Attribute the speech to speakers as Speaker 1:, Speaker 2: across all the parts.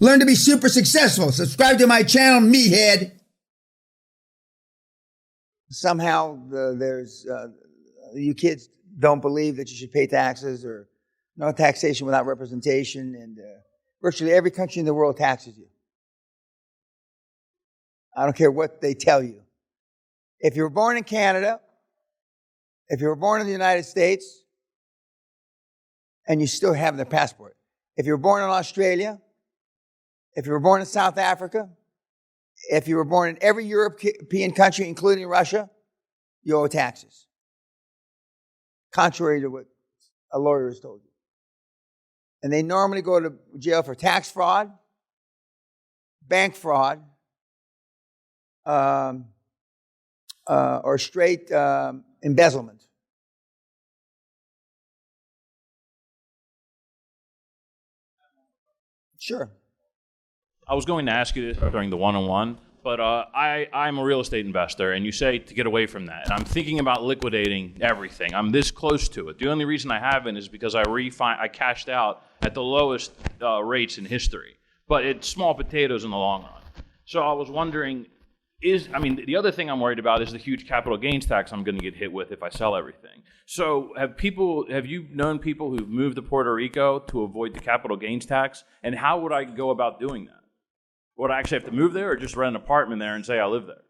Speaker 1: Learn to be super successful. Subscribe to my channel, Meathead. Somehow you kids don't believe that you should pay taxes, or no taxation without representation, and virtually every country in the world taxes you. I don't care what they tell you. If you were born in Canada, if you were born in the United States, and you still have their passport, if you were born in Australia, if you were born in South Africa, if you were born in every European country, including Russia, you owe taxes. Contrary to what a lawyer has told you. And they normally go to jail for tax fraud, bank fraud, or straight embezzlement. Sure.
Speaker 2: I was going to ask you this during the one-on-one, but I'm a real estate investor, and you say to get away from that. And I'm thinking about liquidating everything. I'm this close to it. The only reason I haven't is because I cashed out at the lowest rates in history. But it's small potatoes in the long run. So I was wondering, the other thing I'm worried about is the huge capital gains tax I'm going to get hit with if I sell everything. So have you known people who've moved to Puerto Rico to avoid the capital gains tax? And how would I go about doing that? Would I actually have to move there, or just rent an apartment there and say I live there?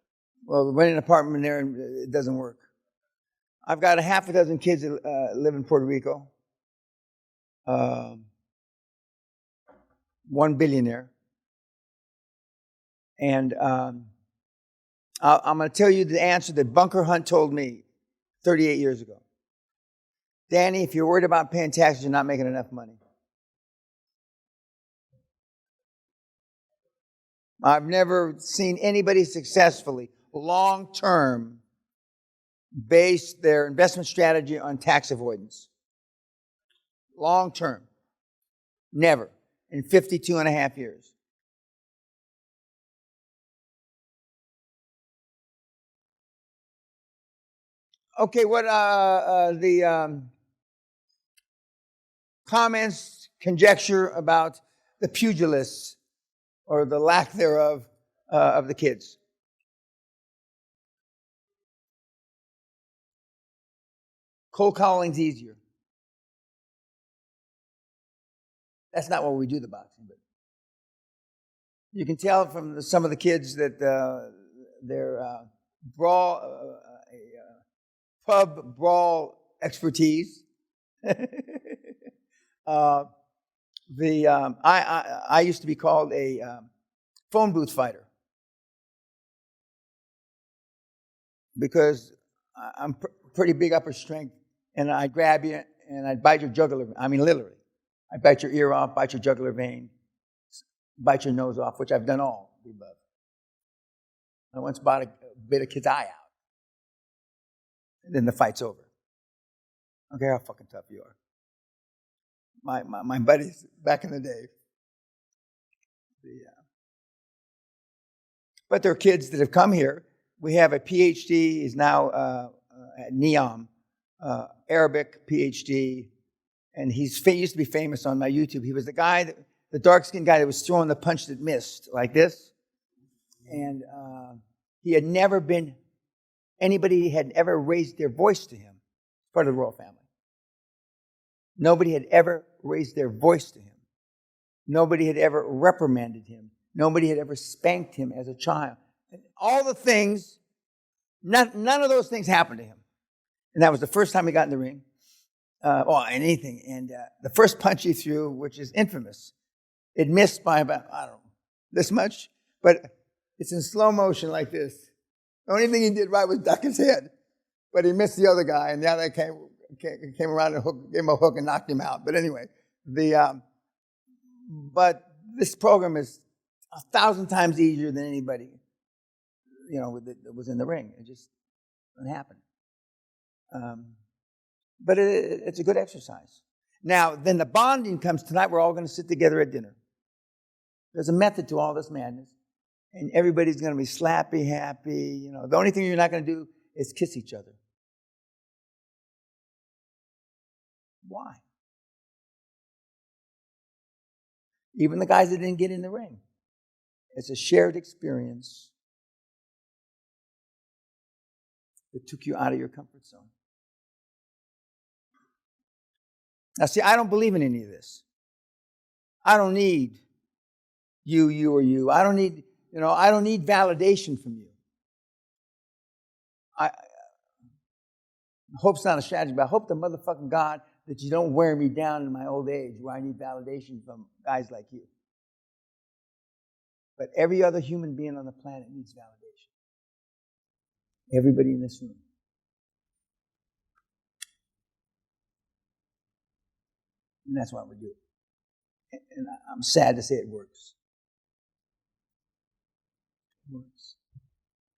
Speaker 1: Well, renting an apartment there, it doesn't work. I've got a half a dozen kids that live in Puerto Rico. One billionaire. And I'm going to tell you the answer that Bunker Hunt told me 38 years ago. Danny, if you're worried about paying taxes, you're not making enough money. I've never seen anybody successfully, long-term, base their investment strategy on tax avoidance. Long-term. Never. In 52 and a half years. Okay, what the comments, conjecture about the pugilists, or the lack thereof, of the kids. Cold calling's easier. That's not where we do the boxing, but you can tell from some of the kids that their brawl, pub brawl expertise. I used to be called a phone booth fighter because I'm pretty big upper strength, and I'd grab you and I'd bite your jugular. I mean, literally, I'd bite your ear off, bite your jugular vein, bite your nose off, which I've done all the above. I once bit a kid's eye out, and then the fight's over. I don't care how fucking tough you are. My buddies back in the day. But there are kids that have come here. We have a PhD, he's now at NEOM, Arabic PhD, and he used to be famous on my YouTube. He was the dark-skinned guy that was throwing the punch that missed, like this. And he had never been, anybody had ever raised their voice to him, part of the royal family. Nobody had ever raised their voice to him. Nobody had ever reprimanded him. Nobody had ever spanked him as a child. And all the things, none of those things happened to him. And that was the first time he got in the ring. Anything. And the first punch he threw, which is infamous, it missed by about, I don't know, this much. But it's in slow motion like this. The only thing he did right was duck his head. But he missed the other guy, and the other guy came around and gave him a hook and knocked him out. But anyway, but this program is 1,000 times easier than anybody, that was in the ring. It just doesn't happen. But it's a good exercise. Now, then the bonding comes tonight. We're all going to sit together at dinner. There's a method to all this madness. And everybody's going to be slappy, happy. The only thing you're not going to do is kiss each other. Why? Even the guys that didn't get in the ring. It's a shared experience that took you out of your comfort zone. Now, see, I don't believe in any of this. I don't need you, or you. I don't need validation from you. Hope's not a strategy, but I hope the motherfucking God that you don't wear me down in my old age where I need validation from guys like you. But every other human being on the planet needs validation. Everybody in this room. And that's why we do it. And I'm sad to say it works. It works.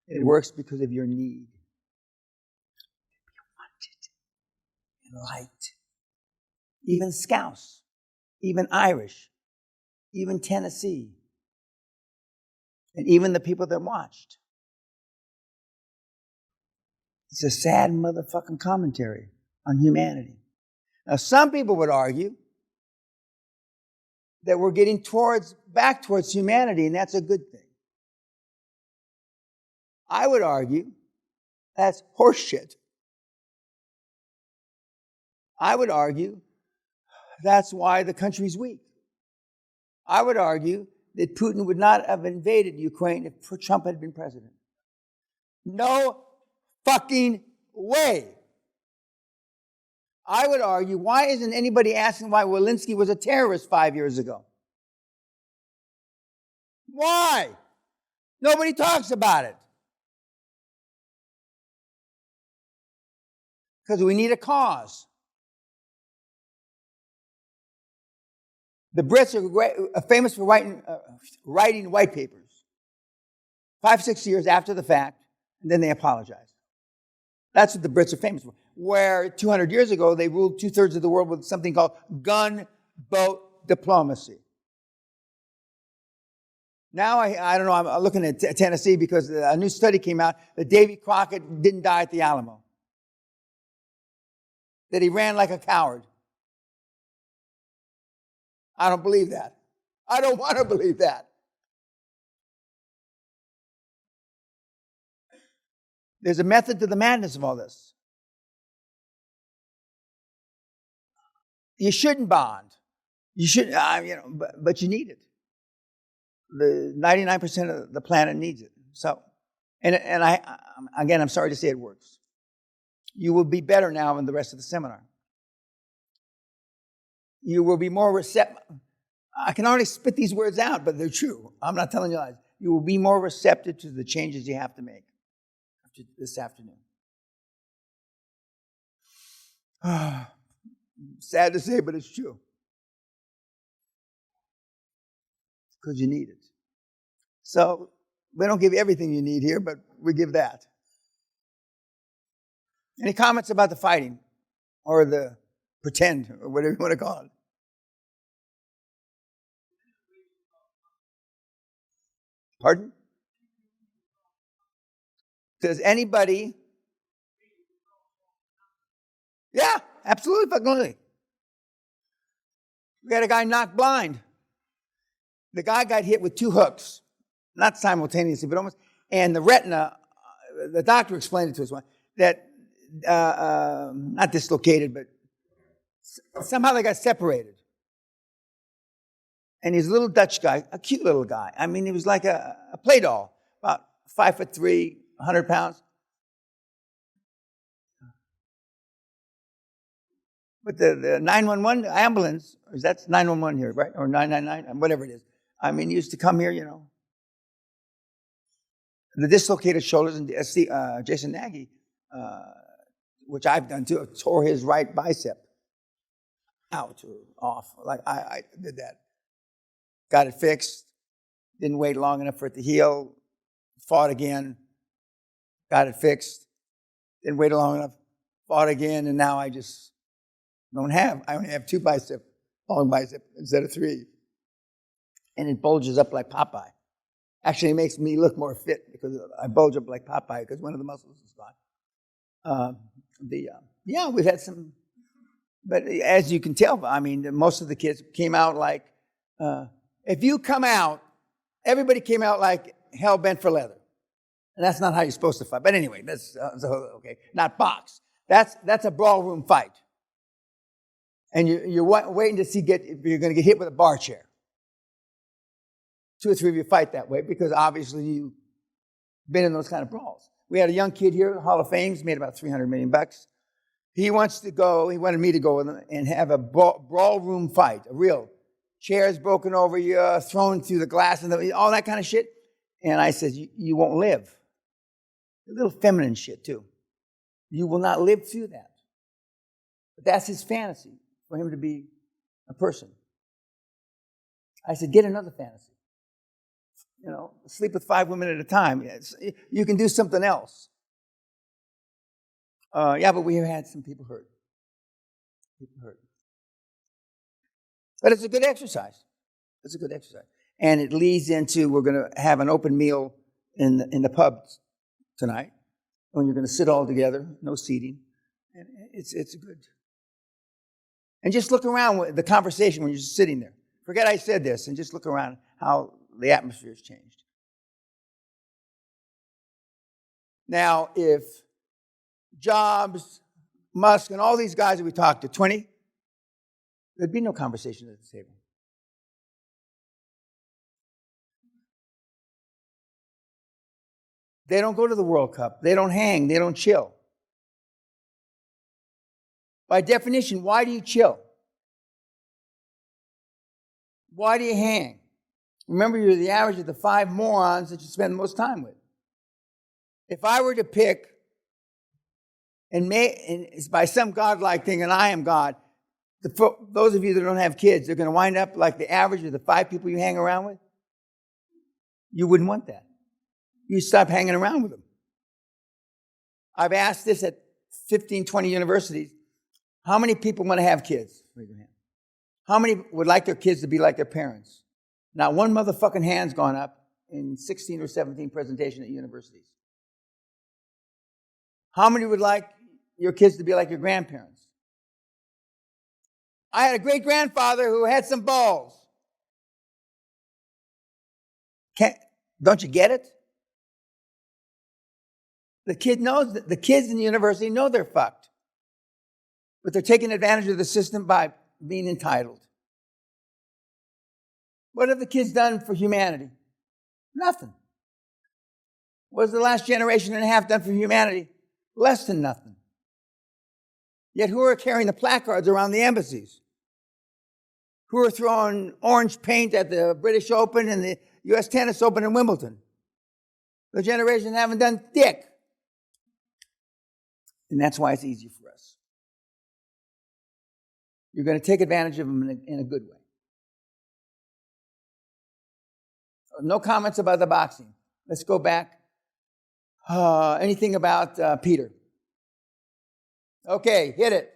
Speaker 1: It works because of your need. You wanted and liked. Even Scouse, even Irish, even Tennessee, and even the people that watched. It's a sad motherfucking commentary on humanity. Now, some people would argue that we're getting back towards humanity, and that's a good thing. I would argue that's horseshit. I would argue that's why the country's weak. I would argue that Putin would not have invaded Ukraine if Trump had been president. No fucking way. I would argue, why isn't anybody asking why Walensky was a terrorist 5 years ago? Why? Nobody talks about it. Because we need a cause. The Brits are famous for writing white papers 5-6 years after the fact, and then they apologize. That's what the Brits are famous for. Where 200 years ago, they ruled 2/3 of the world with something called gunboat diplomacy. Now, I don't know, I'm looking at Tennessee because a new study came out that Davy Crockett didn't die at the Alamo. That he ran like a coward. I don't believe that. I don't want to believe that. There's a method to the madness of all this. You shouldn't bond. You shouldn't, but you need it. The 99% of the planet needs it. So, and I'm sorry to say it works. You will be better now in the rest of the seminar. You will be more receptive. I can already spit these words out, but they're true. I'm not telling you lies. You will be more receptive to the changes you have to make after this afternoon. Sad to say, but it's true. Because you need it. So, we don't give everything you need here, but we give that. Any comments about the fighting? Or the pretend, or whatever you want to call it? Pardon? Does anybody? Yeah, absolutely. We had a guy knocked blind. The guy got hit with 2 hooks, not simultaneously, but almost. And the retina, the doctor explained it to us, that not dislocated, but somehow they got separated. And he's a little Dutch guy, a cute little guy. I mean, he was like a play doll, about 5'3", 100 pounds. But the 911 ambulance, that's 911 here, right? Or 999, whatever it is. I mean, he used to come here, The dislocated shoulders, and Jason Nagy, which I've done too, tore his right bicep out or off. Like I did that. Got it fixed. Didn't wait long enough for it to heal. Fought again. Got it fixed. Didn't wait long enough. Fought again, and now I just don't have. I only have 2 biceps, long bicep instead of 3. And it bulges up like Popeye. Actually, it makes me look more fit because I bulge up like Popeye because one of the muscles is gone. We've had some, but as you can tell, I mean, most of the kids came out like If you come out, everybody came out like hell bent for leather. And that's not how you're supposed to fight. But anyway, that's okay. Not box. That's a brawl room fight. And you're waiting to see if you're going to get hit with a bar chair. 2 or 3 of you fight that way because obviously you've been in those kind of brawls. We had a young kid here, Hall of Fame. He's made about $300 million. He wanted me to go with him and have a brawl room fight, a real chairs broken over you, thrown through the glass, and all that kind of shit. And I said, you won't live. A little feminine shit, too. You will not live through that. But that's his fantasy, for him to be a person. I said, get another fantasy. Sleep with 5 women at a time. You can do something else. But we have had some people hurt. But it's a good exercise. And it leads into, we're going to have an open meal in the pub tonight. When you're going to sit all together, no seating. And it's good. And just look around with the conversation when you're just sitting there. Forget I said this, and just look around how the atmosphere has changed. Now, if Jobs, Musk, and all these guys that we talked to, 20, there'd be no conversation at the table. They don't go to the World Cup. They don't hang. They don't chill. By definition, why do you chill? Why do you hang? Remember, you're the average of the 5 morons that you spend the most time with. If I were to pick, and it's by some godlike thing, and I am God, those of you that don't have kids, they're going to wind up like the average of the 5 people you hang around with. You wouldn't want that. You stop hanging around with them. I've asked this at 15, 20 universities. How many people want to have kids? Raise your hand. How many would like their kids to be like their parents? Not one motherfucking hand's gone up in 16 or 17 presentations at universities. How many would like your kids to be like your grandparents? I had a great-grandfather who had some balls. Don't you get it? The kids in the university know they're fucked. But they're taking advantage of the system by being entitled. What have the kids done for humanity? Nothing. What has the last generation and a half done for humanity? Less than nothing. Yet who are carrying the placards around the embassies? Who are throwing orange paint at the British Open and the U.S. Tennis Open in Wimbledon? The generation haven't done dick. And that's why it's easy for us. You're going to take advantage of them in a good way. No comments about the boxing. Let's go back. Anything about Peter? Okay, hit it.